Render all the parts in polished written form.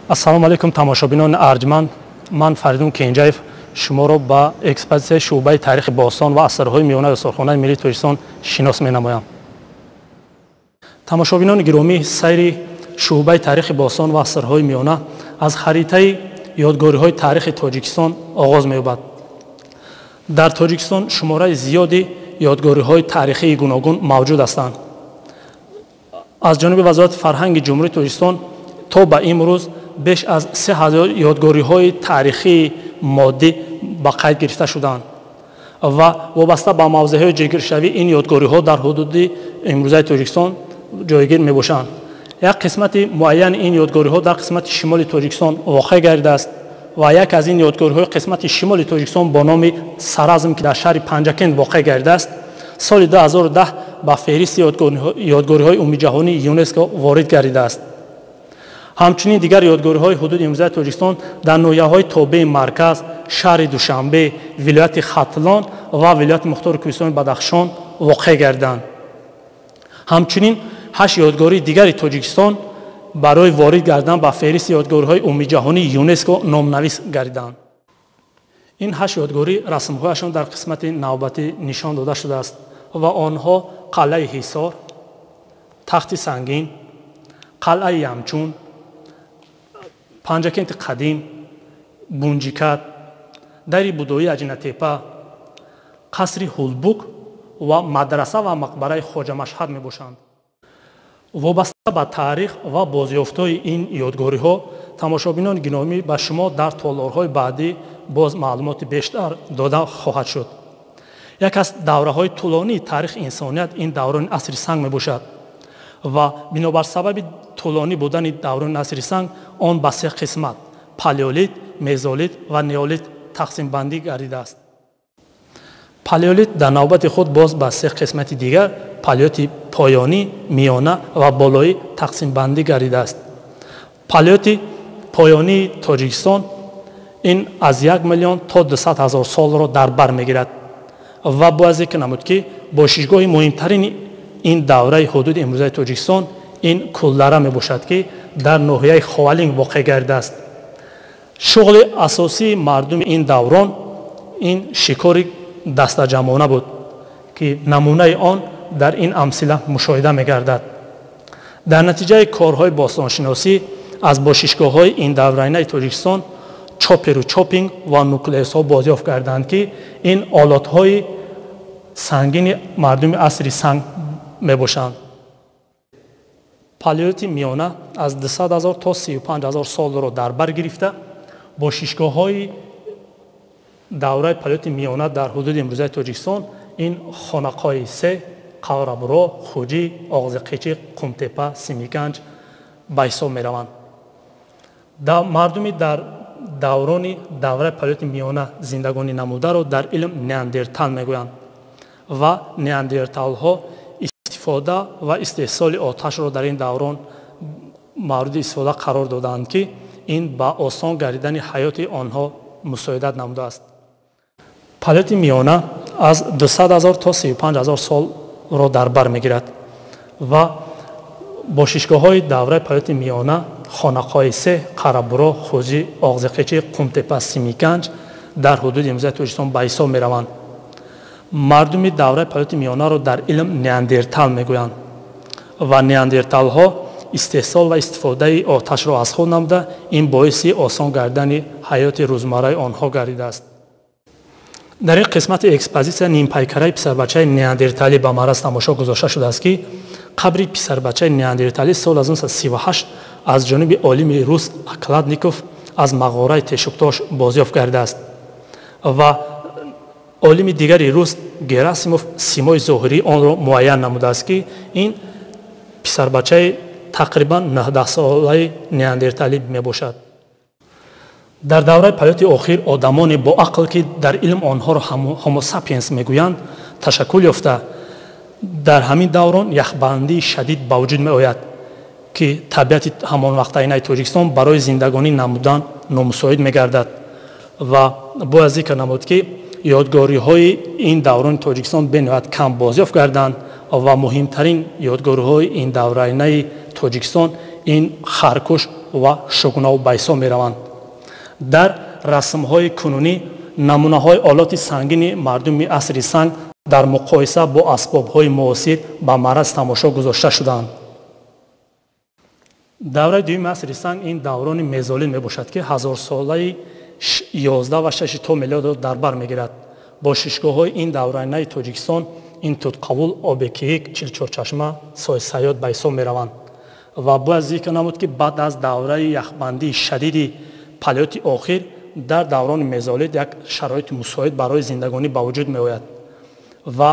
ассалому алайкум тамошобинони арҷманд, ман Фаридун Кенҷаев шуморо ба экспозитсияи шуъбаи таърихи бостон ва асарҳои миёнаи осорхонаи миллии Тоҷикистон шинос менамоям. тамошобинони гиромӣ, сайри шуъбаи таърихи бостон ва асарҳои миёна аз харитаи ёдгориҳои таърихи Тоҷикистон оғоз меёбад. дар Тоҷикистон шумораи зиёди ёдгориҳои таърихии гуногун мавҷуд ҳастанд. аз ҷониби Вазорати фарҳанги Ҷумҳурии Тоҷикистон то ба имрӯз беш аз 3000 ёдгориҳои таърихии моддӣ ба қайд гирифта шудаанд ва вобаста ба мавзеъҳои ҷойгиршавӣ ин ёдгориҳо дар ҳудуди имрӯзаи Тоҷикистон ҷойгир мебошанд. як қисмати муайяни ин ёдгориҳо дар қисмати шимоли Тоҷикистон воқеъ гардидааст ва як аз ин ёдгориҳои қисмати шимоли Тоҷикистон бо номи Саразм, ки дар шаҳри Панҷакент воқеъ гардидааст, соли 2010 ба феҳристи ёдгориҳои умумиҷаҳонии ЮНЕСКО ворид гардидааст. ҳамчунин дигар ёдгориҳои ҳудуди имрӯзаи Тоҷикистон дар ноҳияҳои тобеи Марказ, шаҳри Душанбе, вилояти Хатлон ва вилояти Мухтори Кӯҳистони Бадахшон воқеъ гардиданд. ҳамчунин 8 ёдгории дигари Тоҷикистон барои ворид гардан ба феҳристи ёдгориҳои умумиҷаҳонии ЮНЕСКО номнавис гардиданд. ин 8 ёдгорӣ расмҳояшон дар қисмати навбатӣ нишон дода шудааст ва онҳо қалъаи Ҳисор, тахти сангин, қалъаи Ямчун, Панҷакенти қадим, Бунҷикат, дари Будои Аҷинатепа, қасри Ҳулбук ва мадраса ва мақбараи Хоҷа Машҳад мебошанд. вобаста ба таърих ва бозёфтҳои ин ёдгориҳо тамошобинони гиромӣ ба шумо дар толорҳои баъдӣ боз маълумоти бештар дода хоҳад шуд. як аз давраҳои тӯлонии таърихи инсоният ин даврони асри санг мебошад ва бинобар сабаби тӯлонӣ будани даврони асри санг он ба 3 қисмат палеолит, мезолит ва неолит тақсимбандӣ гардидааст. палеолит дар навбати худ боз ба 3 қисмати дигар палеолити поёнӣ, миёна ва болоӣ тақсимбандӣ гардидааст. палеолити поёнии Тоҷикистон ин аз 1 миллион то 200 000 солро дар бар мегирад ва бояд зикр намуд ки бошишгоҳи муҳимтарини ин давраи ҳудуди имрӯзаи Тоҷикистон ин Кулдара мебошад, ки дар ноҳияи Ховалинг воқеъ гардидааст. шуғли асосии мардуми ин даврон ин шикори дастаҷамона буд, ки намунаи он дар ин амсила мушоҳида мегардад. дар натиҷаи корҳои бостоншиносӣ аз бошишгоҳҳои ин давраинаи Тоҷикистон чоперу чопинг ва нуклеусҳо бозёфт гарданд, ки ин олатҳои сангини мардуми асри санг мебошанд. палеолити миёна аз 200 000 то 35 000 солро дар бар гирифта бошишгоҳҳои давраи палеолити миёна дар ҳудуди имрӯзаи Тоҷикистон ин Хонақои Се, Қаврабуро, Хуҷӣ, Оғзиқичиқ, Қумтепа, Симиганҷ ба ҳисоб мераванд. мардуми дар даврони давраи палеолити миёна зиндагонӣ намударо дар илм неандертал мегӯянд ва неандерталҳо истифода ва истеҳсоли оташро дар ин даврон мавриди истифода қарор доданд, ки ин ба осон гардидани ҳаёти онҳо мусоидат намудааст. палеолити миёна аз 200 000 то 35 000 солро дар бар мегирад ва бошишгоҳҳои давраи палеолити миёна Хонақои Се, Қарабуро, Хуҷӣ, Оғзиқичиқ, Қумтепа, Симиганҷ дар ҳудуди имрӯзаи Тоҷикистон ба ҳисоб мераванд. мардуми давраи палеолити миёнаро дар илм неандертал мегӯянд ва неандерталҳо истеҳсол ва истифодаи оташро аз худ намуда ин боиси осон гардидани ҳаёти рӯзмарраи онҳо гардидааст. дар ин қисмати экспозитсия нимпайкараи писарбачаи неандерталӣ ба мараз тамошо гузошта шудааст, ки қабри писарбачаи неандерталӣ соли 1938 аз ҷониби олими рус Окладников аз мағораи Тешуктош бозёфт гардидааст ва олими дигари рус Герасимов симои зоҳирии онро муайян намудааст, ки ин писарбачаи тақрибан 19 солаи неандерталӣ мебошад. дар давраи палеолити охир одамони боақл, ки дар илм онҳоро ҳомо сапиенс мегӯянд, ташаккул ёфта. дар ҳамин даврон яхбандии шадид ба вуҷуд меояд, ки табиати ҳамонвақтаинаи Тоҷикистон барои зиндагонӣ намудан номусоид мегардад ва бояд зикр намуд, ки ёдгориҳои ин даврони Тоҷикистон бениҳоят кам бозёфт гарданд ва муҳимтарин ёдгориҳои ин давраинаи Тоҷикистон ин Харкуш ва шугнаву байсо мераванд. дар расмҳои кунунӣ намунаҳои олоти сангини мардуми асри санг дар муқоиса бо асбобҳои муосир ба маъраз тамошо гузошта шудаанд. давраи дуюми асри санг ин даврони мезолин мебошад ки ҳазорсолаи 11 ва 6 миллиардро дар бар мегирад. бо шишгоҳҳои ин давранаи тоҷикистон ин Тутқабул, Обекиҳик, Чилчорчашма, Сойсайёд ба ҳисоб мераванд. ва бояд зикр намуд ки баъд аз давраи яхбандии шадиди палиёти охир дар даврони мезолит як шароити мусоид барои зиндагонӣ ба вуҷуд меояд ва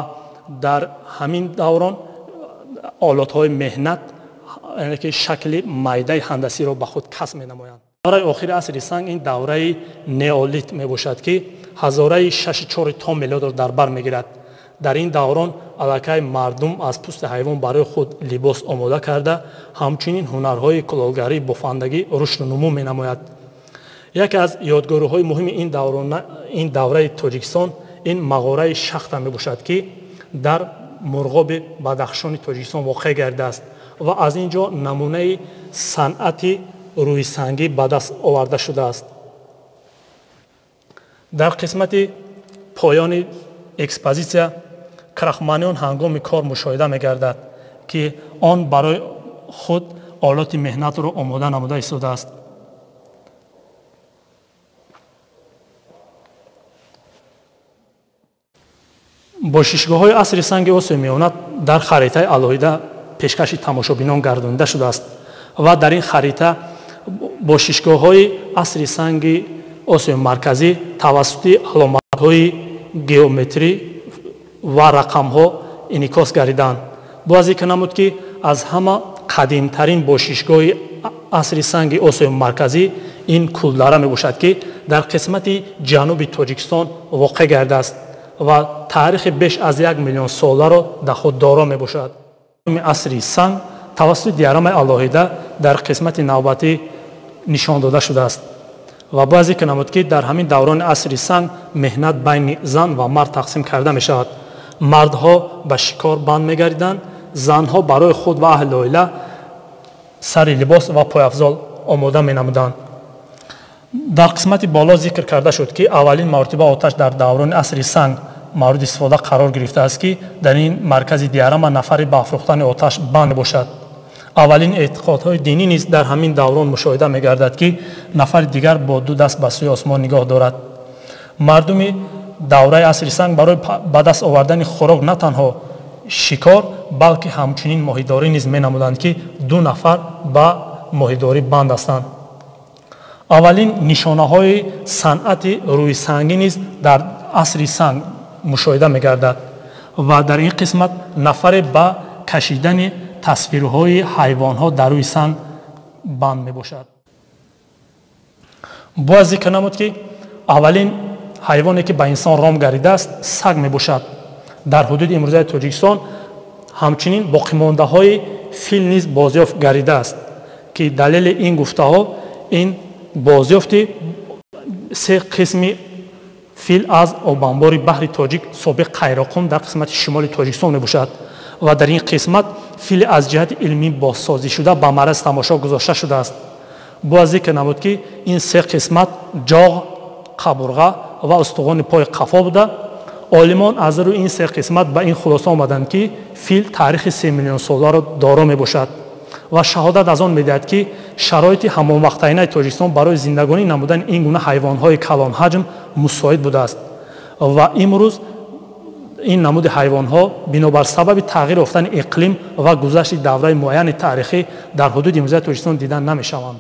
дар ҳамин даврон олатҳои меҳнат ки шакли майдаи ҳандасиро ба худ касб менамоянд. давраи охири асри санг ин давраи неолит мебошад ки ҳазораи 6-4 миллиардро дар бар мегирад. дар ин даврон аллакай мардум аз пӯсти ҳайвон барои худ либос омода карда, ҳамчунин ҳунарҳои кулолгарӣ, бофандагӣ рушду нумӯ менамояд. яке аз ёдгориҳои муҳими ин давраи Тоҷикистон ин мағораи шахта мебошад ки дар мурғоби бадахшони Тоҷикистон воқеъ гардидааст ва аз ин ҷо намунаи санъати рӯисангӣ ба даст оварда шудааст. дар қисмати поёни экспозитсия крахманиён ҳангоми кор мушоҳида мегардад ки он барои худ олоти меҳнатро омода намуда истодааст. бо шишгоҳҳои асри санги осиёи меёнат дар харитаи алоҳида пешкаши тамошобинон гардонида шудааст ва дар ин харита бо шишгоҳҳои асри санги осиёи марказӣ тавассути аломатҳои геометрӣ ва рақамҳо инъикос гардиданд. бояд зикр намуд ки аз ҳама қадимтарин бошишгоҳи асри санги осиёи марказӣ ин кулдара мебошад ки дар қисмати ҷануби Тоҷикистон воқеъ гардидааст ва таърихи беш аз 1 миллион соларо дар худ доро мебошад. асри санг тавассути диарамаи алоҳида дар қисмати навбатӣ нишон дода шудааст ва бояд зикр намуд ки дар ҳамин даврони асри санг меҳнат байни зан ва мард тақсим карда мешавад. мардҳо ба шикор банд мегардиданд, занҳо барои худ ва аҳли оила сари либос ва пойафзол омода менамуданд. дар қисмати боло зикр карда шуд ки аввалин маротиба оташ дар даврони асри санг мавриди истифода қарор гирифтааст ки дар ин маркази диарама нафаре ба афрохтани оташ банд мебошад. аввалин эътиқодҳои динӣ низ дар ҳамин даврон мушоҳида мегардад ки нафари дигар бо ду даст ба сӯи осмон нигоҳ дорад. мардуми давраи асри санг барои ба даст овардани хӯрок на танҳо шикор, балки ҳамчунин моҳидорӣ низ менамуданд ки 2 нафар ба моҳидорӣ банд ҳастанд. аввалин нишонаҳои санъати рӯисангӣ низ дар асри санг мушоҳида мегардад ва дар ин қисмат нафаре ба кашидани тасвирҳои ҳайвонҳо дар рӯи санг банд мебошад. бояд зикр намуд ки аввалин ҳайвоне ки ба инсон ром гардидааст саг мебошад. дар ҳудуди имрӯзаи Тоҷикистон ҳамчунин боқимондаҳои фил низ бозёфт гардидааст ки далели ин гуфтаҳо ин бозёфти 3 қисми фил аз обанбори баҳри тоҷик собиқ қайроқум дар қисмати шимоли Тоҷикистон мебошад ва дар ин қисмат фили аз ҷиҳати илмӣ бозсозишуда ба маъраз тамошо гузошта шудааст. бояд зикр намуд ки ин 3 қисмат ҷоғ, қабурға ва устуғони пои қафо буда. олимон аз рӯи ин 3 қисмат ба ин хулоса омаданд ки фил таърихи 3 миллион соларо доро мебошад ва шаҳодат аз он медиҳад ки шароити ҳамонвақтаинаи Тоҷикистон барои зиндагонӣ намудани ин гуна ҳайвонҳои калонҳаҷм мусоид будааст ва имрӯз ин намуди ҳайвонҳо бинобар сабаби тағйир ёфтани иқлим ва гузашти давраи муайяни таърихӣ дар ҳудуди имрӯзаи Тоҷикистон дида намешаванд.